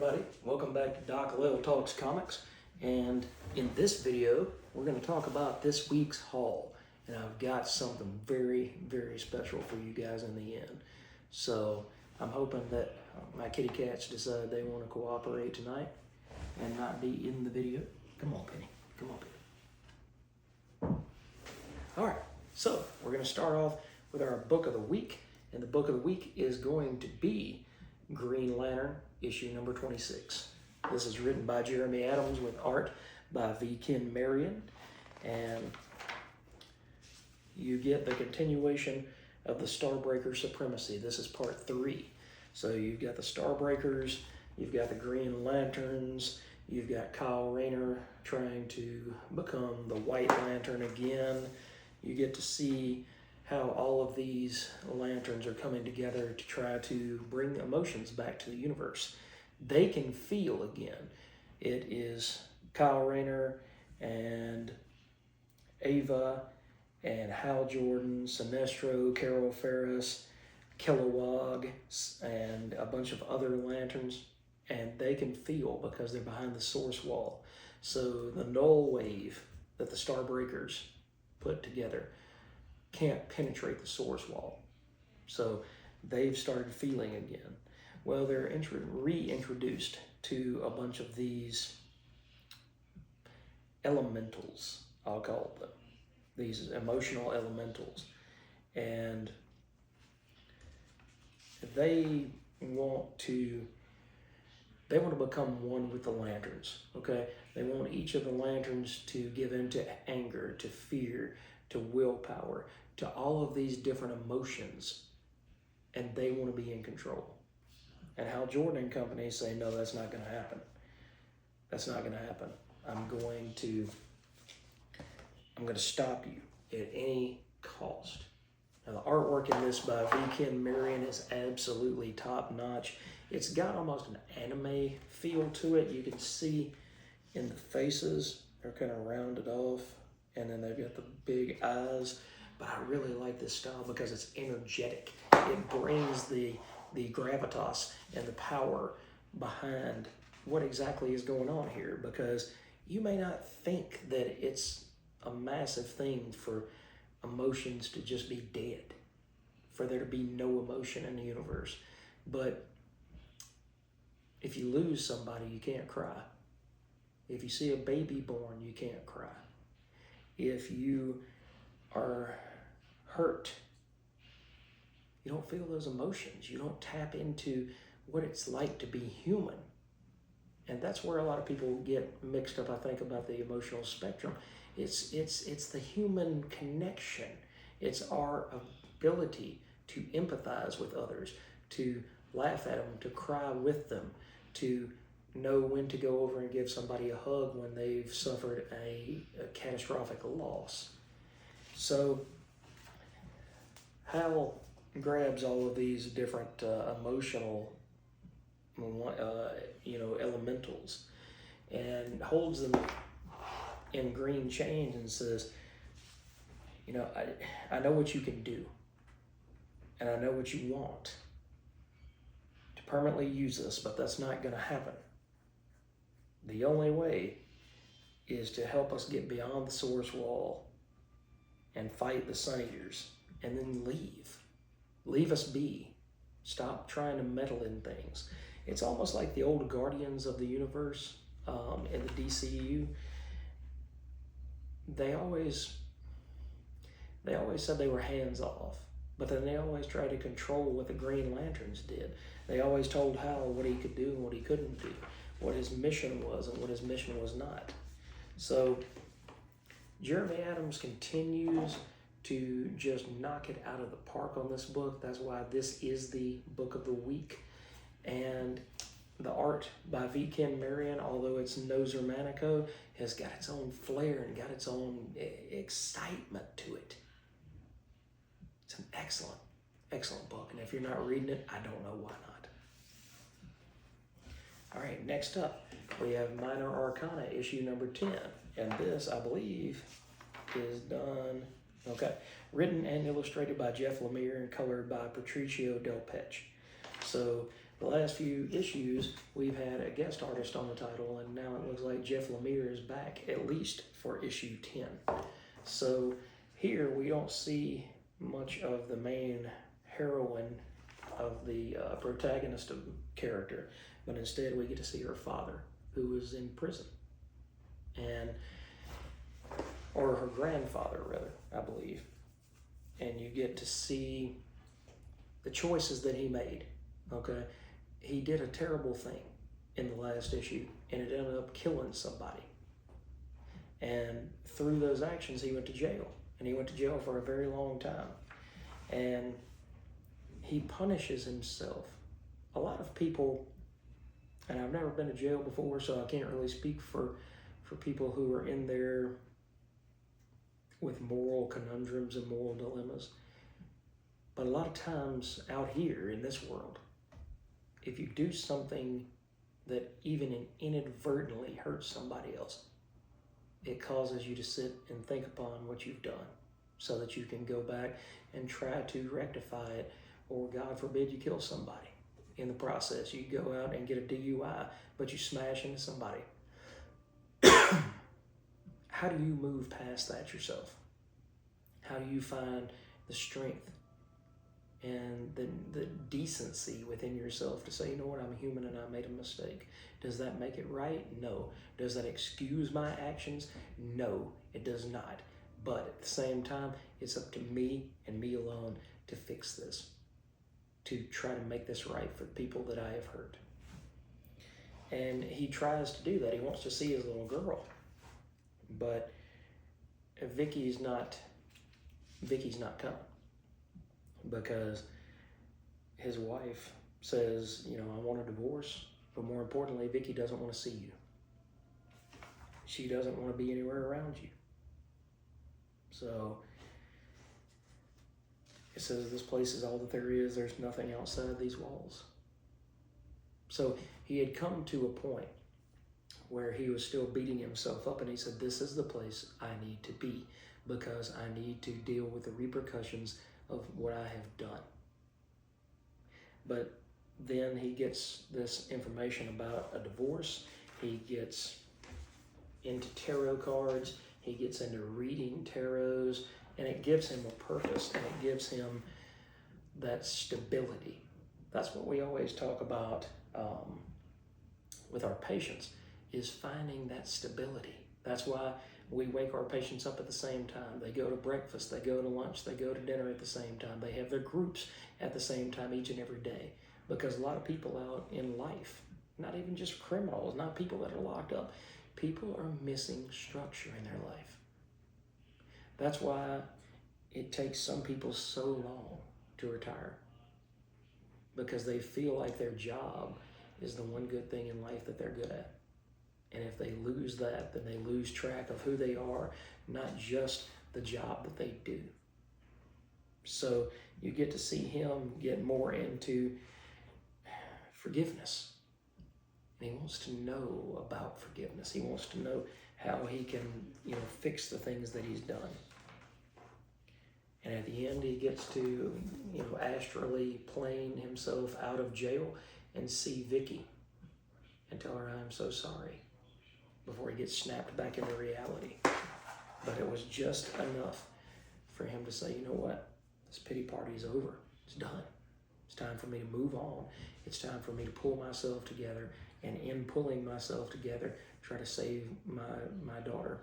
everybody, welcome back to Doc Lil Talks Comics, and in this video we're going to talk about this week's haul, and I've got something very special for you guys in the end. So I'm hoping that my kitty cats decide they want to cooperate tonight and not be in the video. Come on, Penny, come on, Penny. Alright, so we're going to start off with our book of the week, and the book of the week is going to be Green Lantern, issue number 26. This is written by Jeremy Adams with art by V. Ken Marion, and you get the continuation of the Starbreaker Supremacy. This is part 3. So you've got the Starbreakers, you've got the Green Lanterns, you've got Kyle Rayner trying to become the White Lantern again. You get to see how all of these lanterns are coming together to try to bring emotions back to the universe. They can feel again. It is Kyle Rayner and Ava and Hal Jordan, Sinestro, Carol Ferris, Kilowog, and a bunch of other lanterns, and they can feel because they're behind the source wall. So the null wave that the Starbreakers put together can't penetrate the source wall. So they've started feeling again. Well, they're reintroduced to a bunch of these elementals, I'll call them, these emotional elementals. And they want to become one with the lanterns, okay? They want each of the lanterns to give in to anger, to fear, to willpower, to all of these different emotions, and they want to be in control. And Hal Jordan and company say, no, that's not going to happen. That's not going to happen. I'm going to stop you at any cost. Now, the artwork in this by V. Ken Marion is absolutely top-notch. It's got almost an anime feel to it. You can see in the faces, they're kind of rounded off, and then they've got the big eyes. But I really like this style because it's energetic. It brings the gravitas and the power behind what exactly is going on here, because you may not think that it's a massive thing for emotions to just be dead, for there to be no emotion in the universe. But if you lose somebody, you can't cry. If you see a baby born, you can't cry. If you are hurt, you don't feel those emotions. You don't tap into what it's like to be human. And that's where a lot of people get mixed up, I think, about the emotional spectrum. It's the human connection. It's our ability to empathize with others, to laugh at them, to cry with them, to know when to go over and give somebody a hug when they've suffered a catastrophic loss. So Hal grabs all of these different emotional elementals and holds them in green chains and says, I know what you can do, and I know what you want to permanently use this, but that's not going to happen. The only way is to help us get beyond the source wall and fight the Sun Eaters, and then leave. Leave us be. Stop trying to meddle in things. It's almost like the old Guardians of the Universe in the DCU. They always said they were hands off, but then they always tried to control what the Green Lanterns did. They always told Hal what he could do and what he couldn't do, what his mission was and what his mission was not. So Jeremy Adams continues to just knock it out of the park on this book. That's why this is the book of the week. And the art by V. Ken Marion, although it's no Zermanico, has got its own flair and got its own excitement to it. It's an excellent book. And if you're not reading it, I don't know why not. All right, next up, we have Minor Arcana, issue number 10. And this, I believe, is done, written and illustrated by Jeff Lemire and colored by Patricio Del Pech. So The last few issues, we've had a guest artist on the title, and now it looks like Jeff Lemire is back, at least for issue 10. So here we don't see much of the main heroine of the protagonist of character, but instead we get to see her father, who is in prison, or her grandfather rather, I believe. And you get to see the choices that he made. Okay, he did a terrible thing in the last issue, and it ended up killing somebody. And through those actions, he went to jail, and he went to jail for a very long time. And he punishes himself. A lot of people, and I've never been to jail before, so I can't really speak for people who are in there with moral conundrums and moral dilemmas. But a lot of times out here in this world, if you do something that even inadvertently hurts somebody else, it causes you to sit and think upon what you've done so that you can go back and try to rectify it, or God forbid you kill somebody. In the process, you go out and get a DUI, but you smash into somebody. How do you move past that yourself? How do you find the strength and the decency within yourself to say, you know what, I'm human and I made a mistake? Does that make it right? No. Does that excuse my actions? No, it does not. But at the same time, it's up to me and me alone to fix this, to try to make this right for the people that I have hurt. And he tries to do that. He wants to see his little girl. But Vicky's not coming, because his wife says, you know, I want a divorce, but more importantly, Vicky doesn't want to see you. She doesn't want to be anywhere around you. So it says this place is all that there is. There's nothing outside these walls. So he had come to a point where he was still beating himself up, and he said, this is the place I need to be, because I need to deal with the repercussions of what I have done. But then he gets this information about a divorce. He gets into tarot cards. He gets into reading tarots, and it gives him a purpose, and it gives him that stability. That's what we always talk about with our patients, is finding that stability. That's why we wake our patients up at the same time. They go to breakfast, they go to lunch, they go to dinner at the same time. They have their groups at the same time each and every day. Because a lot of people out in life, not even just criminals, not people that are locked up, people are missing structure in their life. That's why it takes some people so long to retire, because they feel like their job is the one good thing in life that they're good at. And if they lose that, then they lose track of who they are, not just the job that they do. So you get to see him get more into forgiveness. And he wants to know about forgiveness. He wants to know how he can, fix the things that he's done. And at the end, he gets to, astrally plane himself out of jail and see Vicky and tell her, I'm so sorry, before he gets snapped back into reality. But it was just enough for him to say, you know what? This pity party is over. It's done. It's time for me to move on. It's time for me to pull myself together, and in pulling myself together, try to save my daughter,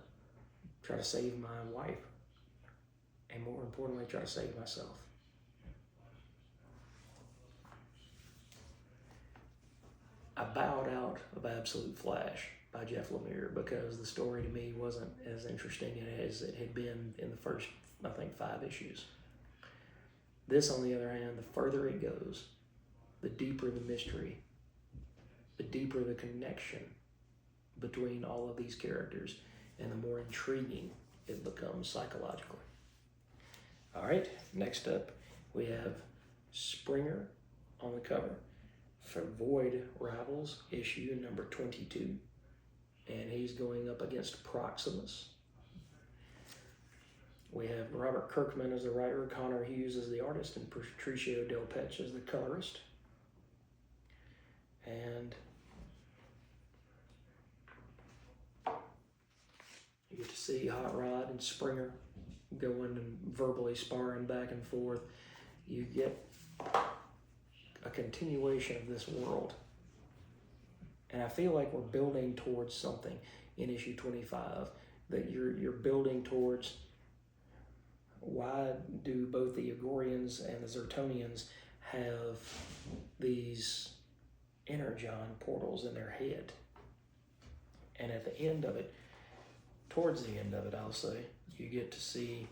try to save my wife, and more importantly, try to save myself. I bowed out of Absolute Flash by Jeff Lemire because the story to me wasn't as interesting as it had been in the first, 5 issues. This, on the other hand, the further it goes, the deeper the mystery, the deeper the connection between all of these characters, and the more intriguing it becomes psychologically. All right, next up, we have Springer on the cover for Void Rivals, issue number 22. And he's going up against Proximus. We have Robert Kirkman as the writer, Connor Hughes as the artist, and Patricio Del Pech as the colorist. And you get to see Hot Rod and Springer going and verbally sparring back and forth. You get a continuation of this world. And I feel like we're building towards something in issue 25, that you're building towards why do both the Agorians and the Zertonians have these energon portals in their head. And at the end of it, towards the end of it, I'll say, you get to see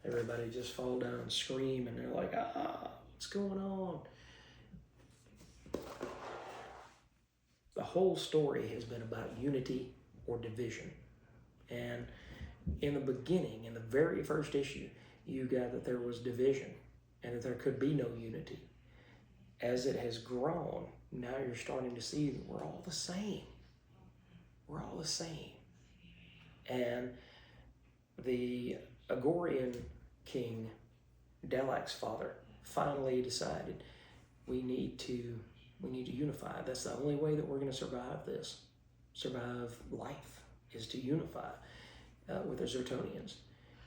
everybody just fall down and scream, and they're like, what's going on? The whole story has been about unity or division. And in the beginning, in the very first issue, you got that there was division and that there could be no unity. As it has grown, now you're starting to see that we're all the same. We're all the same. And the Agorian king, Dalak's father, finally decided we need to unify. That's the only way that we're going to survive life, is to unify with the Zertonians.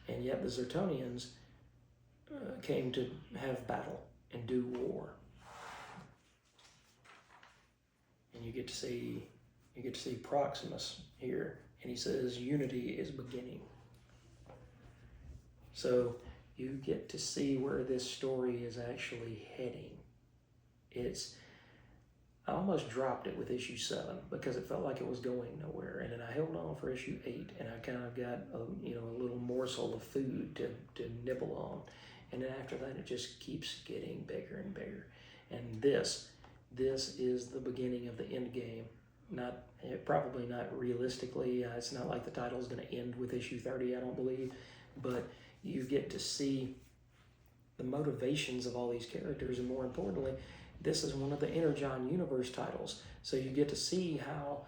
And yet the Zertonians came to have battle and do war. And you get to see Proximus here, and he says unity is beginning. So you get to see where this story is actually heading. I almost dropped it with issue 7 because it felt like it was going nowhere, and then I held on for issue 8, and I kind of got a little morsel of food to nibble on, and then after that it just keeps getting bigger and bigger. And this is the beginning of the end game. Probably not realistically. It's not like the title is going to end with issue 30, I don't believe, but you get to see the motivations of all these characters, and more importantly, this is one of the Energon Universe titles. So you get to see how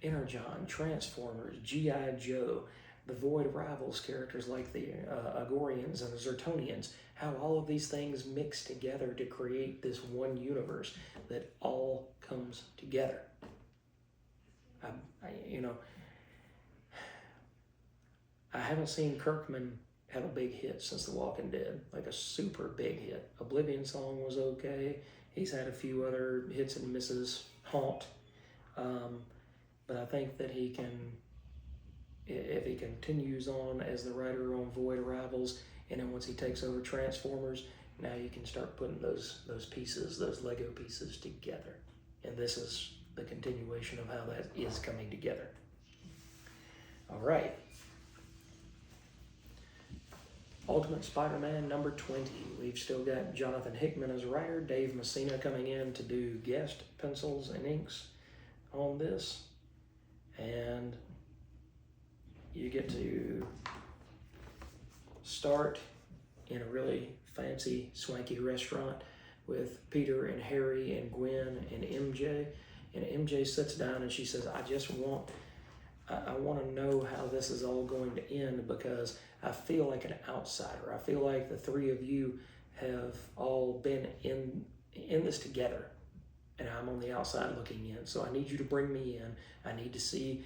Energon, Transformers, G.I. Joe, the Void Rivals characters like the Agorians and the Zertonians, how all of these things mix together to create this one universe that all comes together. I haven't seen Kirkman have a big hit since The Walking Dead, like a super big hit. Oblivion Song was okay. He's had a few other hits and misses, Haunt. But I think that he can, if he continues on as the writer on Void Rivals, and then once he takes over Transformers, now you can start putting those pieces, those Lego pieces together. And this is the continuation of how that is coming together. All right. Ultimate Spider-Man number 20. We've still got Jonathan Hickman as writer, Dave Messina coming in to do guest pencils and inks on this. And you get to start in a really fancy, swanky restaurant with Peter and Harry and Gwen and MJ. And MJ sits down and she says, I want to know how this is all going to end, because I feel like an outsider. I feel like the three of you have all been in this together, and I'm on the outside looking in. So I need you to bring me in. I need to see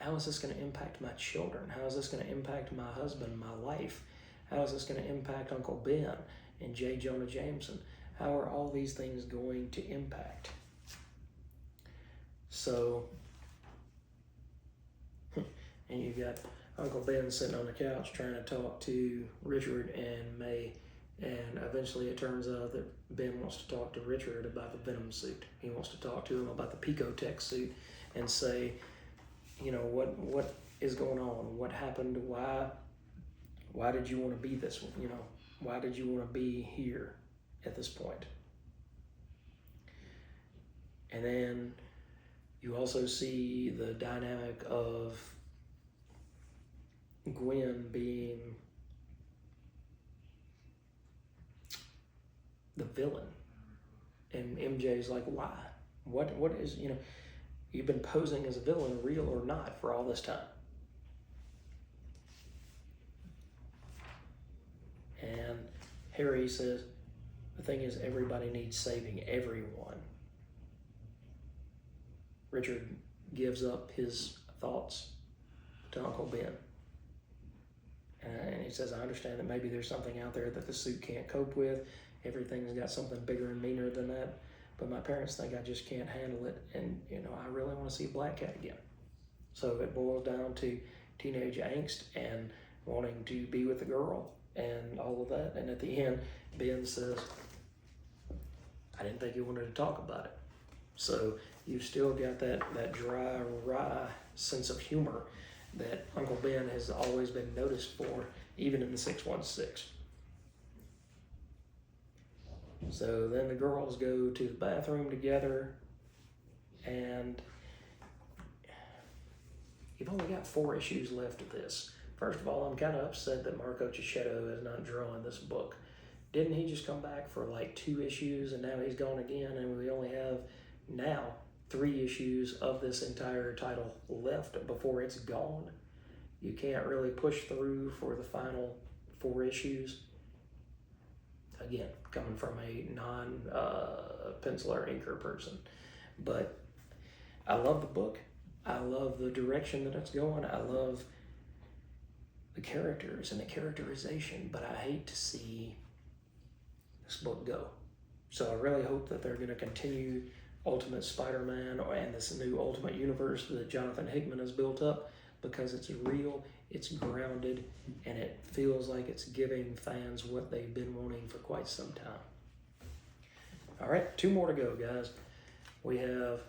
how is this going to impact my children? How is this going to impact my husband, my life? How is this going to impact Uncle Ben and J. Jonah Jameson? How are all these things going to impact? So, and you got Uncle Ben sitting on the couch trying to talk to Richard and May, and eventually it turns out that Ben wants to talk to Richard about the Venom suit. He wants to talk to him about the Picotech suit and say, what is going on? What happened? Why did you want to be this? Why did you want to be here at this point? And then you also see the dynamic of Gwen being the villain. And MJ's like, why? What is, you've been posing as a villain, real or not, for all this time. And Harry says, the thing is, everybody needs saving, everyone. Richard gives up his thoughts to Uncle Ben. And he says, I understand that maybe there's something out there that the suit can't cope with. Everything's got something bigger and meaner than that. But my parents think I just can't handle it. And, I really want to see Black Cat again. So it boils down to teenage angst and wanting to be with the girl and all of that. And at the end, Ben says, I didn't think you wanted to talk about it. So you've still got that dry, wry sense of humor that Uncle Ben has always been noticed for, even in the 616. So then the girls go to the bathroom together, and you've only got 4 issues left of this. First of all, I'm kind of upset that Marco Cicchetto is not drawing this book. Didn't he just come back for like 2 issues, and now he's gone again, and we only have now 3 issues of this entire title left before it's gone? You can't really push through for the final 4 issues. Again, coming from a non-pencil or inker person. But I love the book. I love the direction that it's going. I love the characters and the characterization, but I hate to see this book go. So I really hope that they're going to continue Ultimate Spider-Man and this new Ultimate Universe that Jonathan Hickman has built up, because it's real, it's grounded, and it feels like it's giving fans what they've been wanting for quite some time. All right, 2 more to go, guys. We have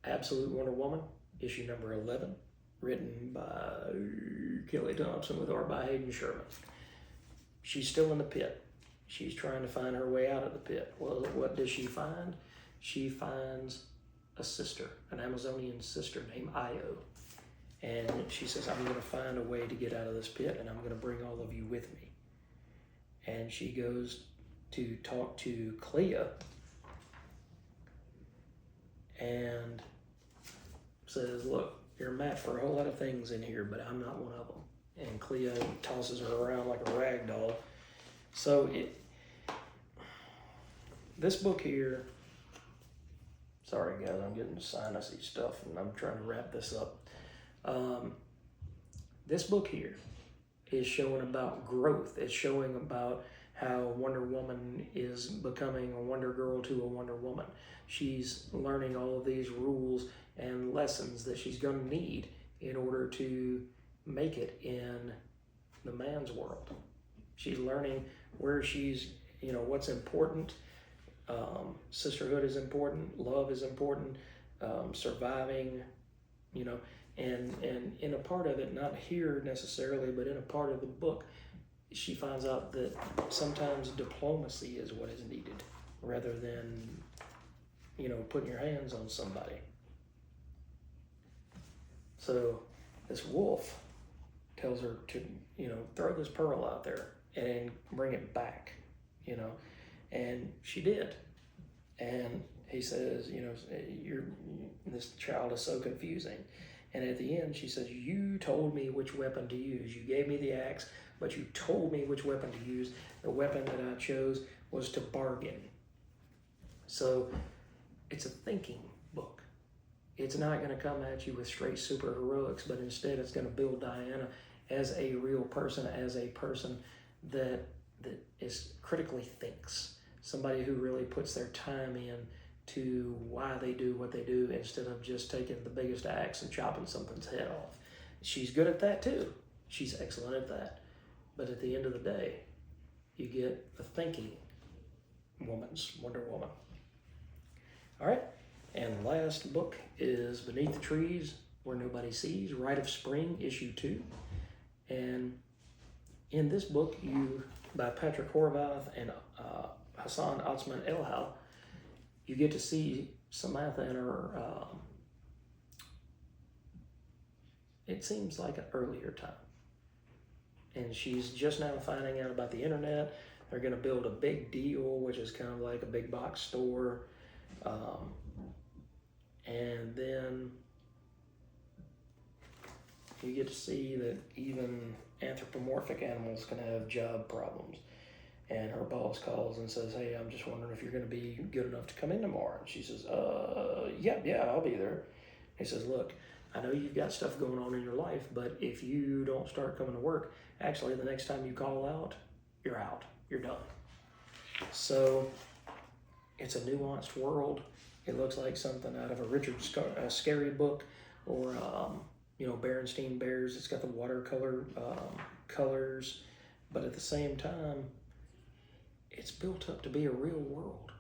Absolute Wonder Woman, issue number 11, written by Kelly Thompson with art by Hayden Sherman. She's still in the pit. She's trying to find her way out of the pit. Well, what does she find? She finds a sister, an Amazonian sister named Io. And she says, I'm going to find a way to get out of this pit, and I'm going to bring all of you with me. And she goes to talk to Clea and says, look, you're a match for a whole lot of things in here, but I'm not one of them. And Clea tosses her around like a rag doll. So this book here, sorry guys, I'm getting sinusy stuff, and I'm trying to wrap this up. This book here is showing about growth. It's showing about how Wonder Woman is becoming a Wonder Girl to a Wonder Woman. She's learning all of these rules and lessons that she's going to need in order to make it in the man's world. She's learning where she's, what's important. Sisterhood is important. Love is important. Surviving, and in a part of it, not here necessarily, but in a part of the book, she finds out that sometimes diplomacy is what is needed rather than, putting your hands on somebody. So this wolf tells her to, throw this pearl out there and bring it back, and she did. And he says, this child is so confusing. And at the end, she says, you told me which weapon to use. You gave me the axe, but you told me which weapon to use. The weapon that I chose was to bargain. So it's a thinking book. It's not going to come at you with straight superheroics, but instead it's going to build Diana as a real person, as a person that is critically thinks. Somebody who really puts their time in to why they do what they do instead of just taking the biggest axe and chopping something's head off. She's good at that too. She's excellent at that. But at the end of the day, you get the thinking woman's Wonder Woman. All right, and last book is Beneath the Trees Where Nobody Sees, Rite of Spring, issue 2. And in this book, by Patrick Horvath and Hassan Otsman Elhal, you get to see Samantha in her, it seems like an earlier time. And she's just now finding out about the internet. They're going to build a big deal, which is kind of like a big box store. And then you get to see that even anthropomorphic animals can have job problems. And her boss calls and says, hey, I'm just wondering if you're going to be good enough to come in tomorrow. And she says, yeah, I'll be there. He says, look, I know you've got stuff going on in your life, but if you don't start coming to work, actually the next time you call out, you're done. So it's a nuanced world. It looks like something out of a Richard Scarry book, or Berenstain Bears. It's got the watercolor colors, but at the same time, it's built up to be a real world.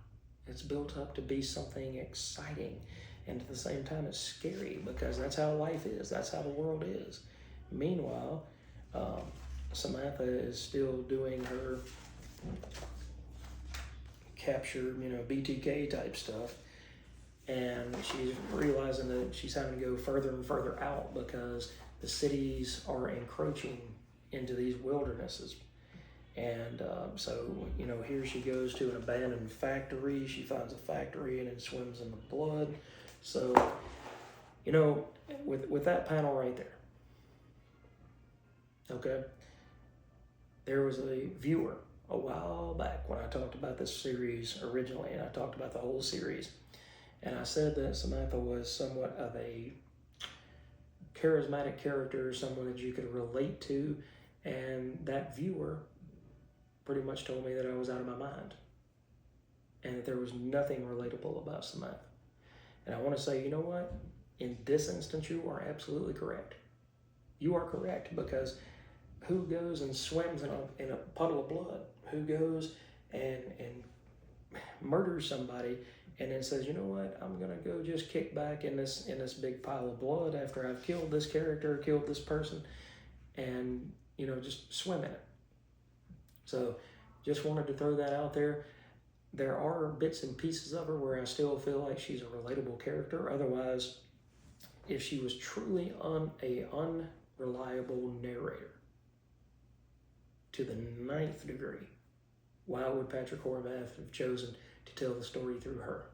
It's built up to be something exciting, and at the same time, it's scary, because that's how life is. That's how the world is. Meanwhile, Samantha is still doing her capture, BTK type stuff. And she's realizing that she's having to go further and further out because the cities are encroaching into these wildernesses. And so, here she goes to an abandoned factory. She finds a factory and it swims in the blood. So, with that panel right there, okay, there was a viewer a while back when I talked about this series originally, and I talked about the whole series. And I said that Samantha was somewhat of a charismatic character, someone that you could relate to, and that viewer pretty much told me that I was out of my mind and that there was nothing relatable about Samantha. And I want to say, you know what? In this instance, you are absolutely correct. You are correct, because who goes and swims in a puddle of blood? Who goes and murders somebody and then says, you know what, I'm gonna go just kick back in this big pile of blood after I've killed this character, killed this person, and just swim in it. So just wanted to throw that out there. There are bits and pieces of her where I still feel like she's a relatable character. Otherwise, if she was truly an unreliable narrator to the 9th degree, why would Patrick Horvath have chosen to tell the story through her?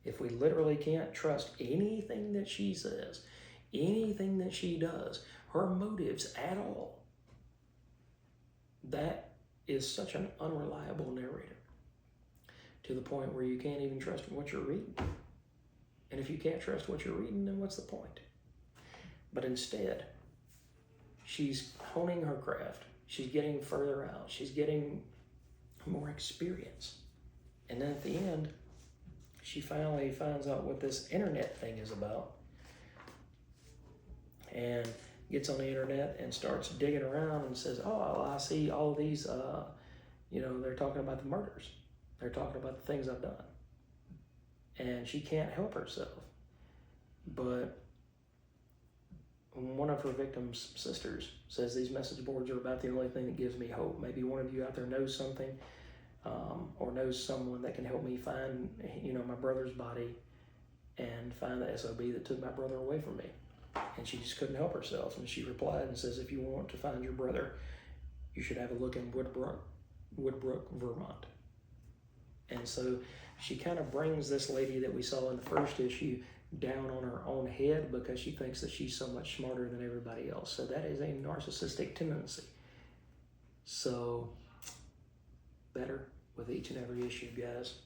If we literally can't trust anything that she says, anything that she does, her motives at all, that is such an unreliable narrator, to the point where you can't even trust what you're reading. And if you can't trust what you're reading, then what's the point? But instead, she's honing her craft. She's getting further out. She's getting more experience. And then at the end, she finally finds out what this internet thing is about, and gets on the internet and starts digging around and says, oh, I see all of these, they're talking about the murders. They're talking about the things I've done. And she can't help herself. But one of her victims' sisters says these message boards are about the only thing that gives me hope. Maybe one of you out there knows something, or knows someone that can help me find, my brother's body and find the SOB that took my brother away from me. And she just couldn't help herself. And she replied and says, if you want to find your brother, you should have a look in Woodbrook, Vermont. And so she kind of brings this lady that we saw in the first issue down on her own head, because she thinks that she's so much smarter than everybody else. So that is a narcissistic tendency. So better with each and every issue, guys.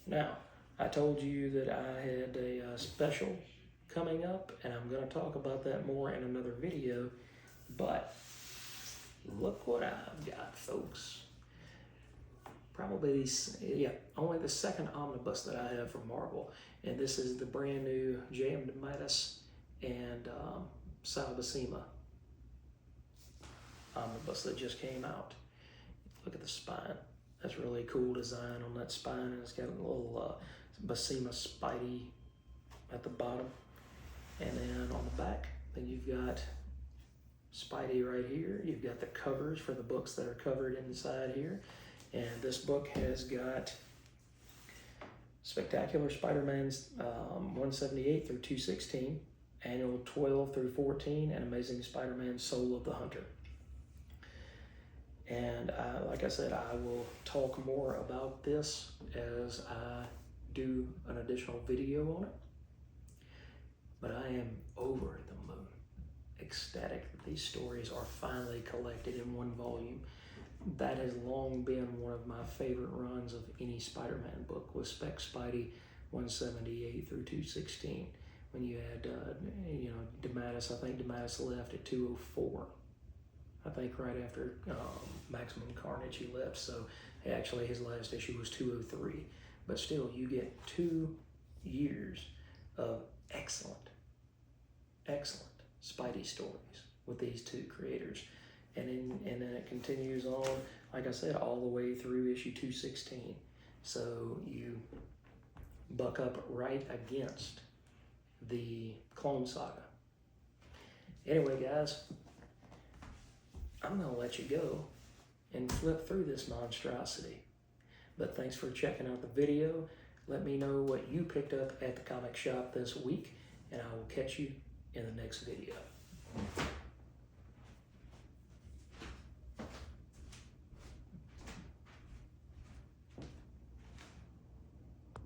Now, I told you that I had a special coming up, and I'm going to talk about that more in another video, but look what I've got, folks. Probably only the second omnibus that I have from Marvel, and this is the brand new J.M. DeMatteis and Sal Buscema omnibus that just came out. Look at the spine. That's really cool design on that spine, and it's got a little Buscema Spidey at the bottom. And then on the back, then you've got Spidey right here. You've got the covers for the books that are covered inside here. And this book has got Spectacular Spider-Man's 178 through 216, Annual 12 through 14, and Amazing Spider-Man Soul of the Hunter. And like I said, I will talk more about this as I do an additional video on it. But I am over the moon, ecstatic that these stories are finally collected in one volume. that has long been one of my favorite runs of any Spider-Man book, was Spec Spidey 178 through 216. When you had, DeMatteis, I think DeMatteis left at 204. I think right after Maximum Carnage he left, so actually his last issue was 203. But still, you get 2 years of excellent Spidey stories with these 2 creators. And then it continues on, like I said, all the way through issue 216. So you buck up right against the Clone Saga. Anyway, guys, I'm going to let you go and flip through this monstrosity. But thanks for checking out the video. Let me know what you picked up at the comic shop this week, and I will catch you in the next video.